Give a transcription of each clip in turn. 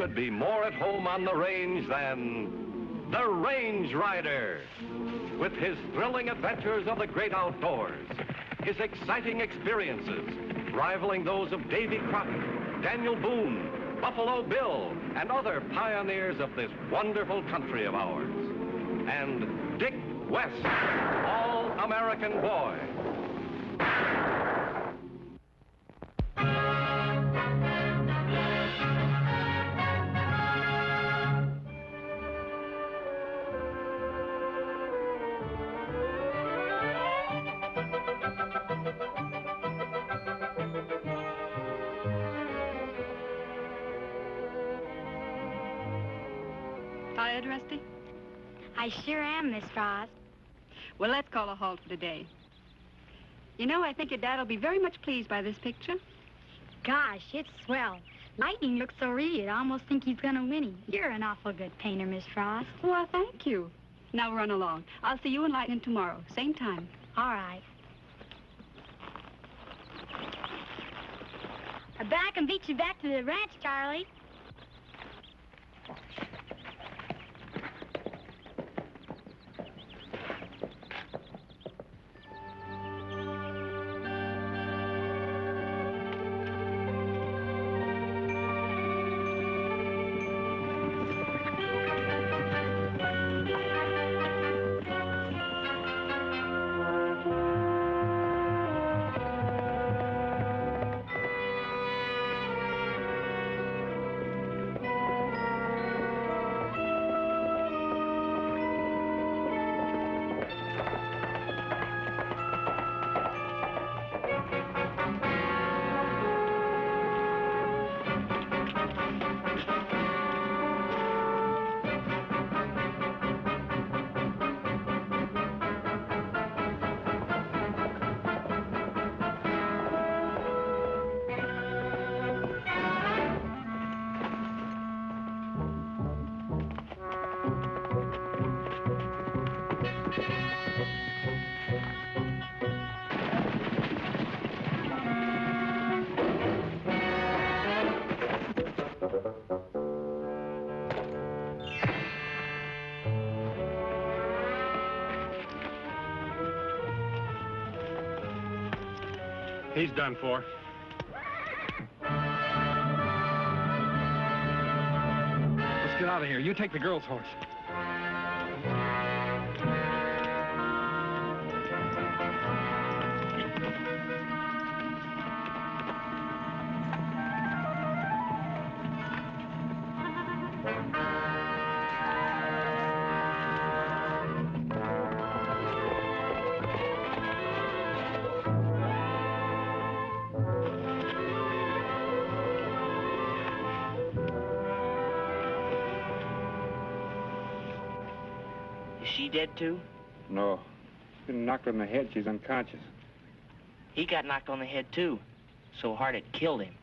could be more at home on the range than the Range Rider? With his thrilling adventures of the great outdoors, his exciting experiences rivaling those of Davy Crockett, Daniel Boone, Buffalo Bill, and other pioneers of this wonderful country of ours. And Dick West, All-American Boy. Tired, Rusty? I sure am, Miss Frost. Well, let's call a halt for today. You know, I think your dad will be very much pleased by this picture. Gosh, it's swell. Lightning looks so real, you'd almost think he's gonna win him. You're an awful good painter, Miss Frost. Well, thank you. Now run along. I'll see you and Lightning tomorrow, same time. All right. I bet I can beat you back to the ranch, Charlie. He's done for. Let's get out of here. You take the girl's horse. She dead too? No. She's been knocked on the head. She's unconscious. He got knocked on the head too. So hard it killed him.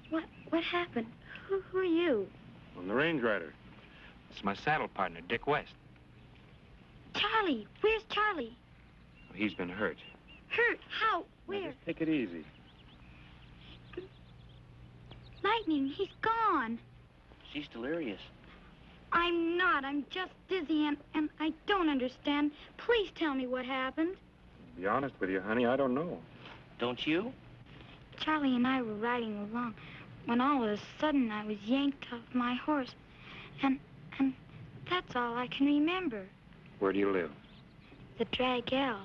What happened? Who are you? I'm the Range Rider. It's my saddle partner, Dick West. Charlie. Where's Charlie? He's been hurt. Hurt? How? Where? Now, just take it easy. Lightning, he's gone. She's delirious. I'm not. I'm just dizzy and I don't understand. Please tell me what happened. To be honest with you, honey, I don't know. Don't you? Charlie and I were riding along when all of a sudden I was yanked off my horse. And that's all I can remember. Where do you live? The Drag L.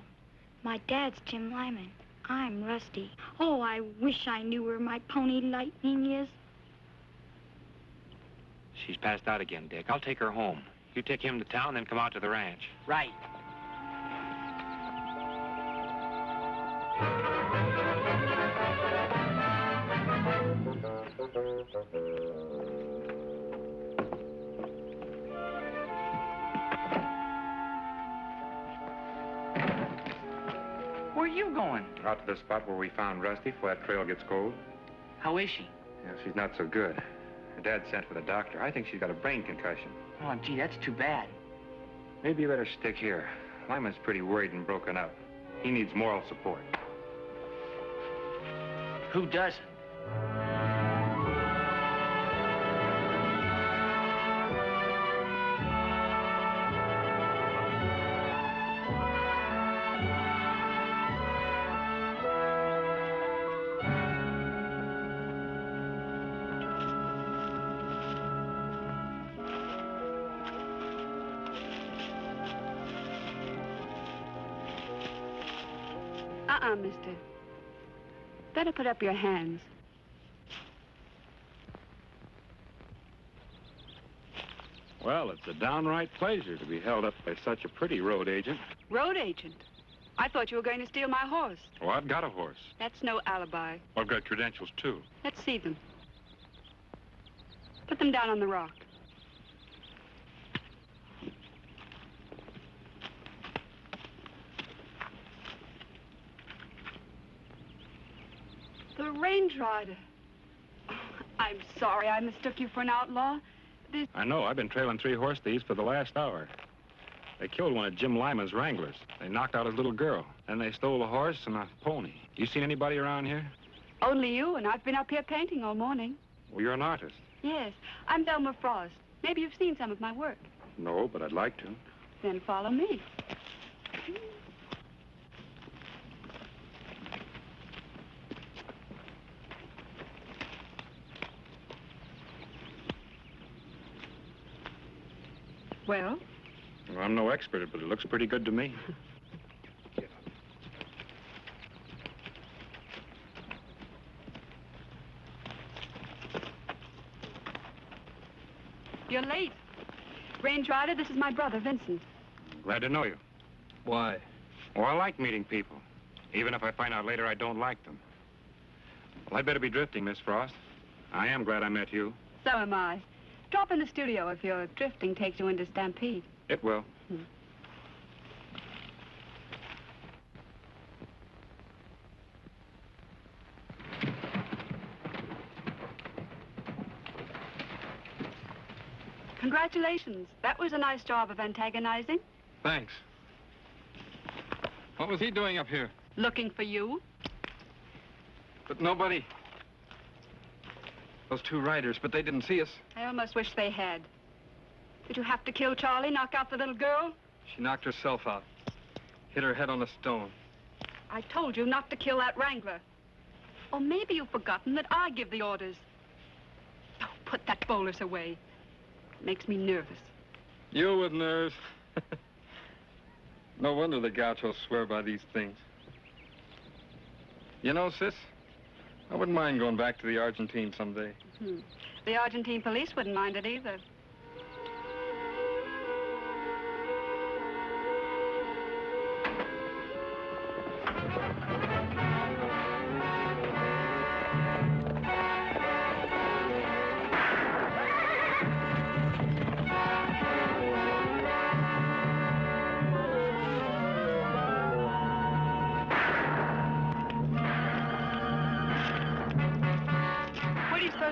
My dad's Jim Lyman. I'm Rusty. Oh, I wish I knew where my pony Lightning is. She's passed out again, Dick. I'll take her home. You take him to town, then come out to the ranch. Right. Where are you going? Out to the spot where we found Rusty before that trail gets cold. How is she? Yeah, she's not so good. Her dad sent for the doctor. I think she's got a brain concussion. Oh, gee, that's too bad. Maybe you better stick here. Lyman's pretty worried and broken up. He needs moral support. Who doesn't? mister. Better put up your hands. Well, it's a downright pleasure to be held up by such a pretty road agent. Road agent? I thought you were going to steal my horse. Oh, I've got a horse. That's no alibi. I've got credentials, too. Let's see them. Put them down on the rock. The Range Rider. I'm sorry I mistook you for an outlaw. I know. I've been trailing 3 horse thieves for the last hour. They killed one of Jim Lyman's wranglers. They knocked out his little girl. Then they stole a horse and a pony. You seen anybody around here? Only you, and I've been up here painting all morning. Well, you're an artist. Yes, I'm Velma Frost. Maybe you've seen some of my work. No, but I'd like to. Then follow me. Well? Well, I'm no expert, but it looks pretty good to me. You're late. Range Rider, this is my brother, Vincent. Glad to know you. Why? Well, I like meeting people, even if I find out later I don't like them. Well, I'd better be drifting, Miss Frost. I am glad I met you. So am I. Drop in the studio if your drifting takes you into Stampede. It will. Congratulations. That was a nice job of antagonizing. Thanks. What was he doing up here? Looking for you. But nobody. Those 2 riders, but they didn't see us. I almost wish they had. Did you have to kill Charlie, knock out the little girl? She knocked herself out. Hit her head on a stone. I told you not to kill that wrangler. Or maybe you've forgotten that I give the orders. Oh, put that bolus away. It makes me nervous. You with nerves. No wonder the gauchos swear by these things. You know, sis, I wouldn't mind going back to the Argentine someday. The Argentine police wouldn't mind it either.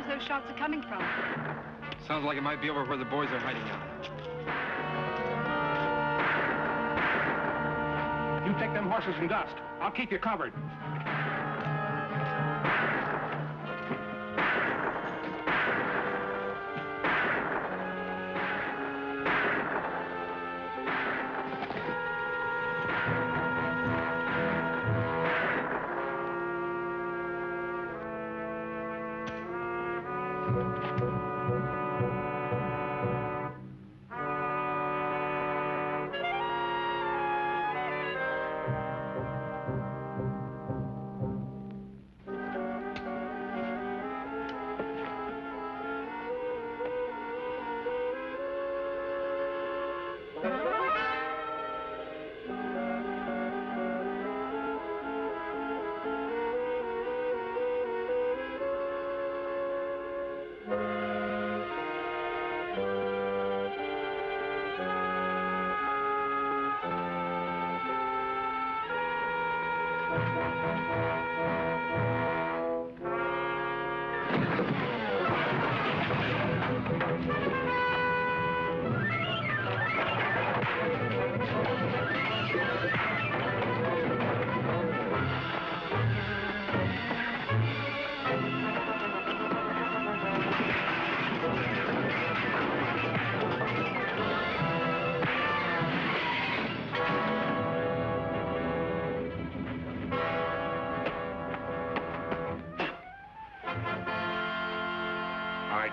Those shots are coming from. Sounds like it might be over where the boys are hiding out. You take them horses and dust. I'll keep you covered.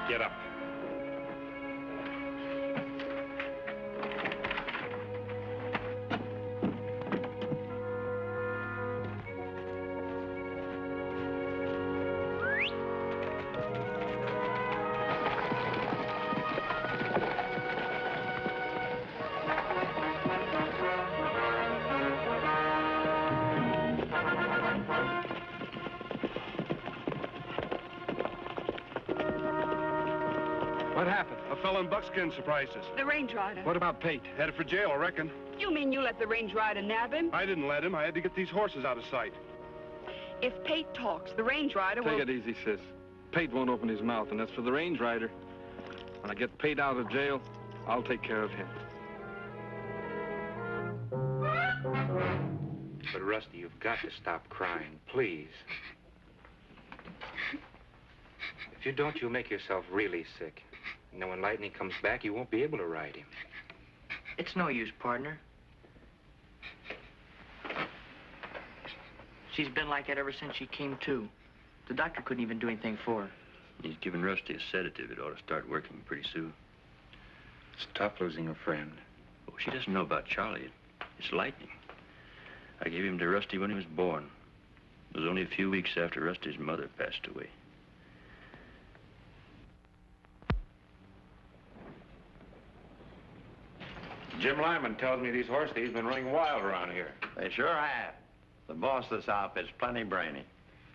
Get up. What happened? A fellow in buckskin surprised us. The range rider. What about Pate? Headed for jail, I reckon. You mean you let the range rider nab him? I didn't let him. I had to get these horses out of sight. If Pate talks, the range rider will... Take it easy, sis. Pate won't open his mouth, and as for the range rider, when I get Pate out of jail, I'll take care of him. But, Rusty, you've got to stop crying, please. If you don't, you'll make yourself really sick. And then when Lightning comes back, you won't be able to ride him. It's no use, partner. She's been like that ever since she came to. The doctor couldn't even do anything for her. He's given Rusty a sedative. It ought to start working pretty soon. It's tough losing a friend. Oh, she doesn't know about Charlie. It's Lightning. I gave him to Rusty when he was born. It was only a few weeks after Rusty's mother passed away. Jim Lyman tells me these horse thieves have been running wild around here. They sure have. The boss of this outfit's plenty brainy.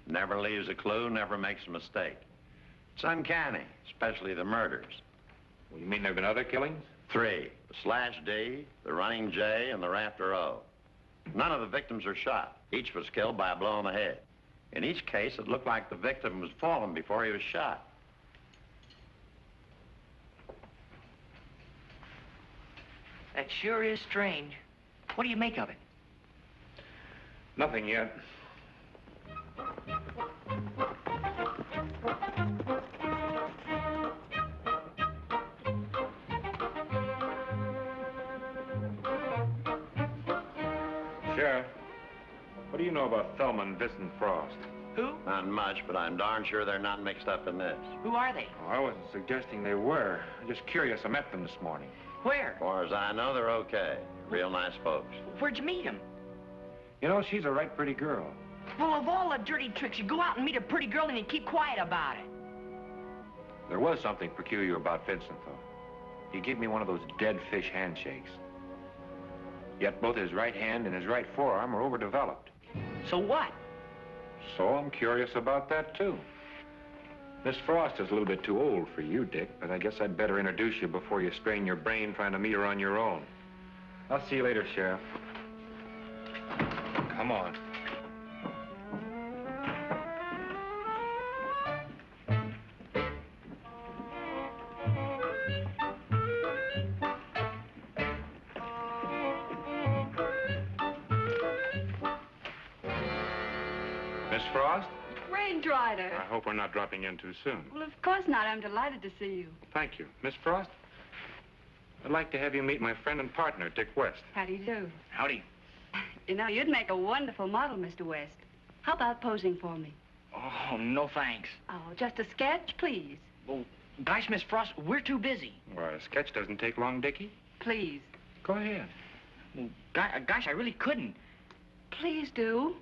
Never leaves a clue, never makes a mistake. It's uncanny, especially the murders. Well, you mean there have been other killings? 3, the Slash D, the Running J, and the Rafter O. None of the victims are shot. Each was killed by a blow on the head. In each case, it looked like the victim was fallen before he was shot. That sure is strange. What do you make of it? Nothing yet. Sheriff, what do you know about Thelma and Vincent Frost? Who? Not much, but I'm darn sure they're not mixed up in this. Who are they? Oh, I wasn't suggesting they were. I'm just curious. I met them this morning. Where? As far as I know, they're okay. Real nice folks. Where'd you meet them? You know, she's a right pretty girl. Well, of all the dirty tricks, you go out and meet a pretty girl and you keep quiet about it. There was something peculiar about Vincent, though. He gave me one of those dead fish handshakes. Yet both his right hand and his right forearm were overdeveloped. So what? So I'm curious about that, too. Miss Frost is a little bit too old for you, Dick, but I guess I'd better introduce you before you strain your brain trying to meet her on your own. I'll see you later, Sheriff. Come on. Miss Frost? Range rider. I hope we're not dropping in too soon. Well, of course not. I'm delighted to see you. Thank you. Miss Frost, I'd like to have you meet my friend and partner, Dick West. How do you do? Howdy. You know, you'd make a wonderful model, Mr. West. How about posing for me? Oh, no thanks. Oh, just a sketch, please. Well, gosh, Miss Frost, we're too busy. Well, a sketch doesn't take long, Dickie. Please. Go ahead. Well, gosh, I really couldn't. Please do.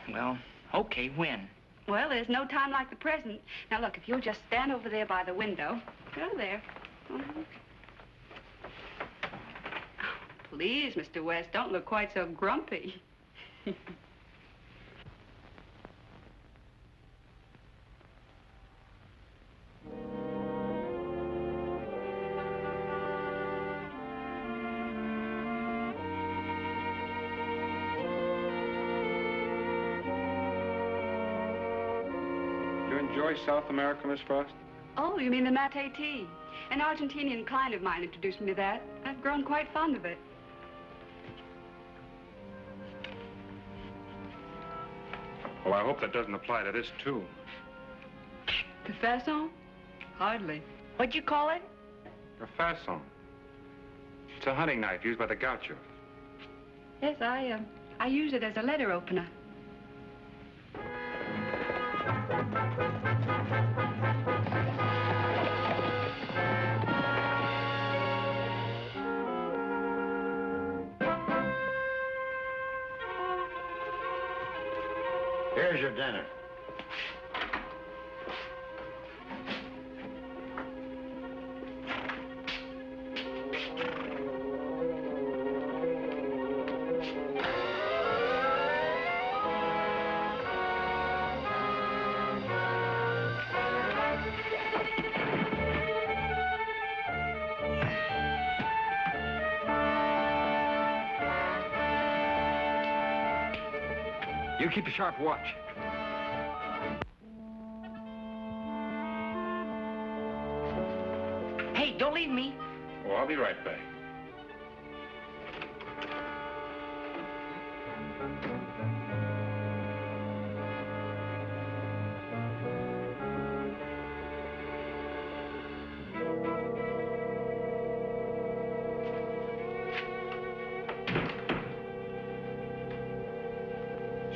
Well, okay, when? Well, there's no time like the present. Now, look, if you'll just stand over there by the window. Go there. Please, Mr. West, don't look quite so grumpy. You enjoy South America, Miss Frost? Oh, you mean the mate tea? An Argentinian client of mine introduced me to that. I've grown quite fond of it. Well, I hope that doesn't apply to this, too. The façon? Hardly. What'd you call it? A façon. It's a hunting knife used by the gauchos. Yes, I use it as a letter opener. Here's your dinner. You keep a sharp watch. Hey, don't leave me. Oh, I'll be right back.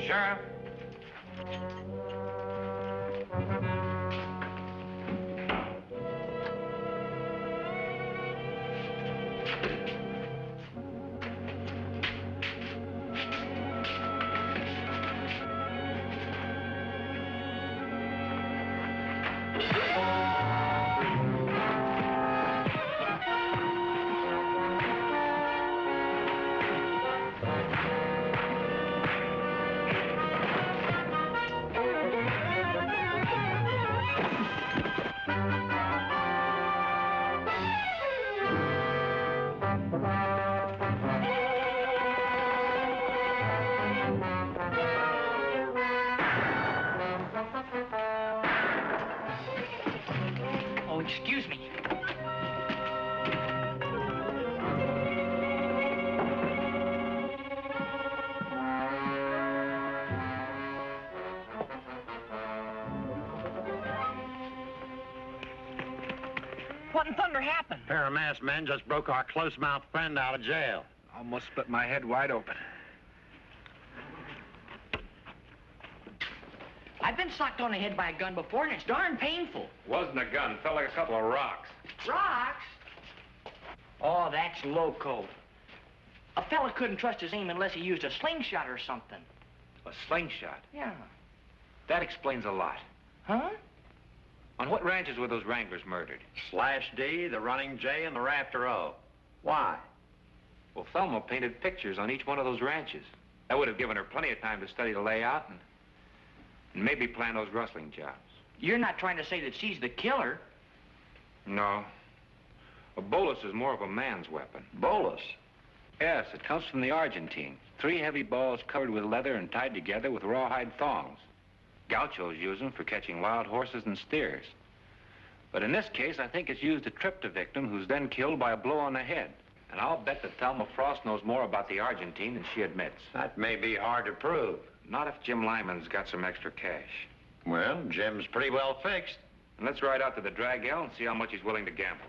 Sheriff. Oh, excuse me. What in thunder happened? A pair of masked men just broke our close-mouthed friend out of jail. Almost split my head wide open. I've been socked on the head by a gun before, and it's darn painful. Wasn't a gun. Felt like a couple of rocks. Rocks? Oh, that's loco. A fella couldn't trust his aim unless he used a slingshot or something. A slingshot? Yeah. That explains a lot. Huh? On what ranches were those Wranglers murdered? Slash D, the Running J, and the Rafter O. Why? Well, Thelma painted pictures on each one of those ranches. That would have given her plenty of time to study the layout and maybe plan those rustling jobs. You're not trying to say that she's the killer? No. A bolus is more of a man's weapon. Bolus? Yes, it comes from the Argentine. 3 heavy balls covered with leather and tied together with rawhide thongs. Gauchos use them for catching wild horses and steers. But in this case, I think it's used to trip the victim, who's then killed by a blow on the head. And I'll bet that Thelma Frost knows more about the Argentine than she admits. That may be hard to prove. Not if Jim Lyman's got some extra cash. Well, Jim's pretty well fixed. And let's ride out to the drag L and see how much he's willing to gamble.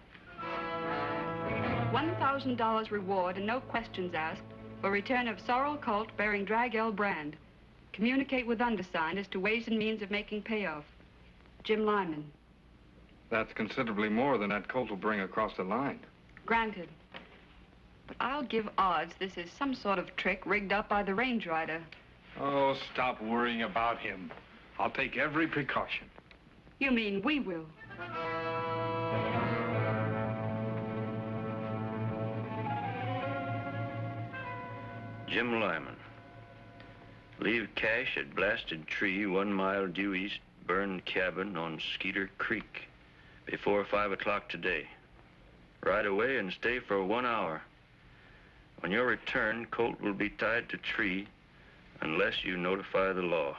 $1,000 reward and no questions asked for return of sorrel colt bearing drag L brand. Communicate with undersigned as to ways and means of making payoff. Jim Lyman. That's considerably more than that colt will bring across the line. Granted. But I'll give odds this is some sort of trick rigged up by the range rider. Oh, stop worrying about him. I'll take every precaution. You mean we will? Jim Lyman. Leave cash at blasted tree 1 mile due east, burned cabin on Skeeter Creek before 5 o'clock today. Ride away and stay for 1 hour. On your return, colt will be tied to tree unless you notify the law.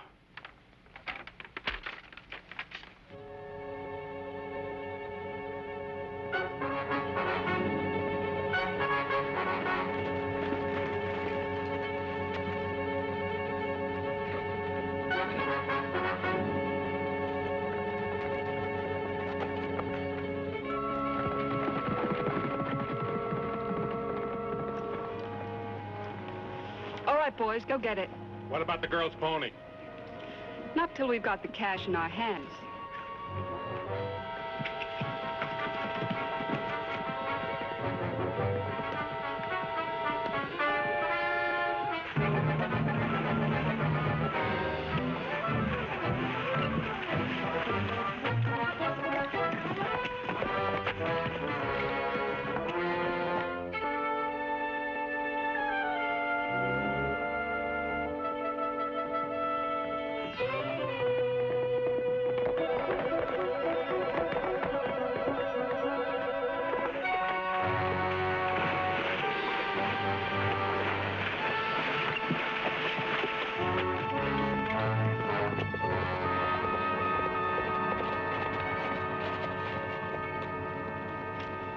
All right, boys, go get it. What about the girl's pony? Not till we've got the cash in our hands.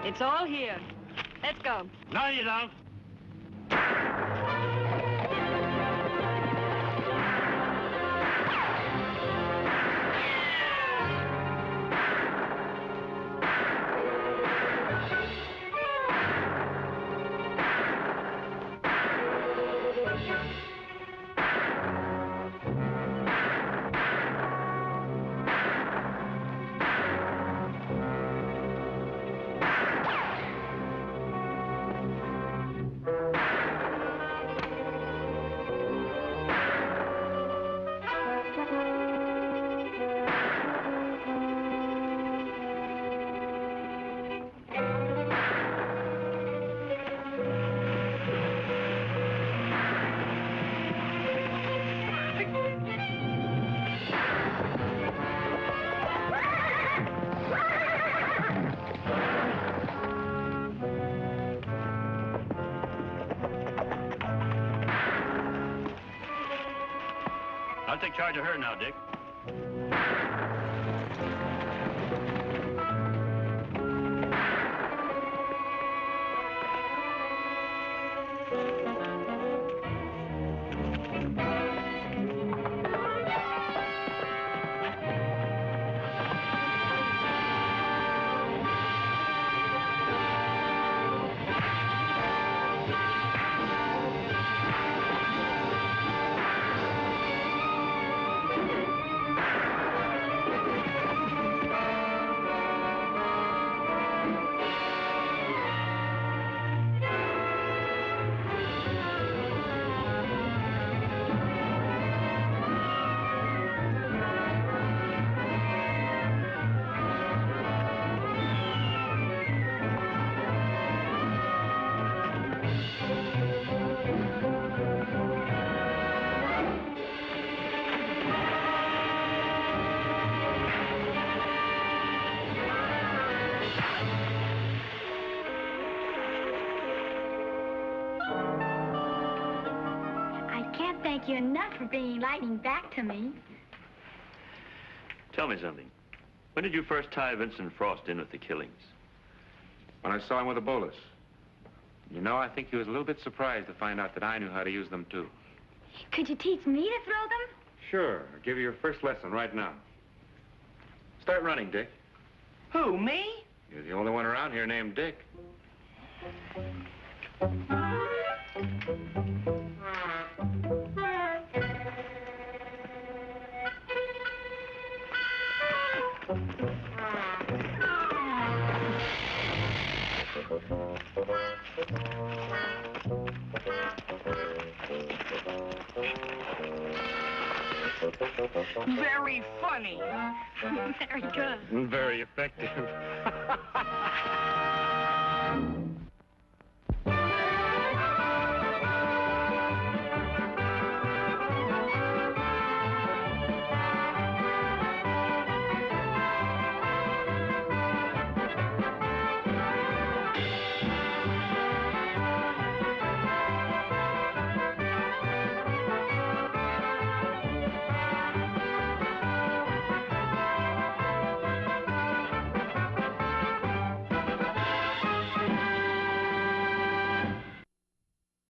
It's all here. Let's go. No, you don't. I'll take charge of her now, Dick. Thank you enough for bringing lightning back to me. Tell me something. When did you first tie Vincent Frost in with the killings? When I saw him with a bolus. You know, I think he was a little bit surprised to find out that I knew how to use them, too. Could you teach me to throw them? Sure. I'll give you your first lesson right now. Start running, Dick. Who, me? You're the only one around here named Dick. Very funny. Very good. Very effective.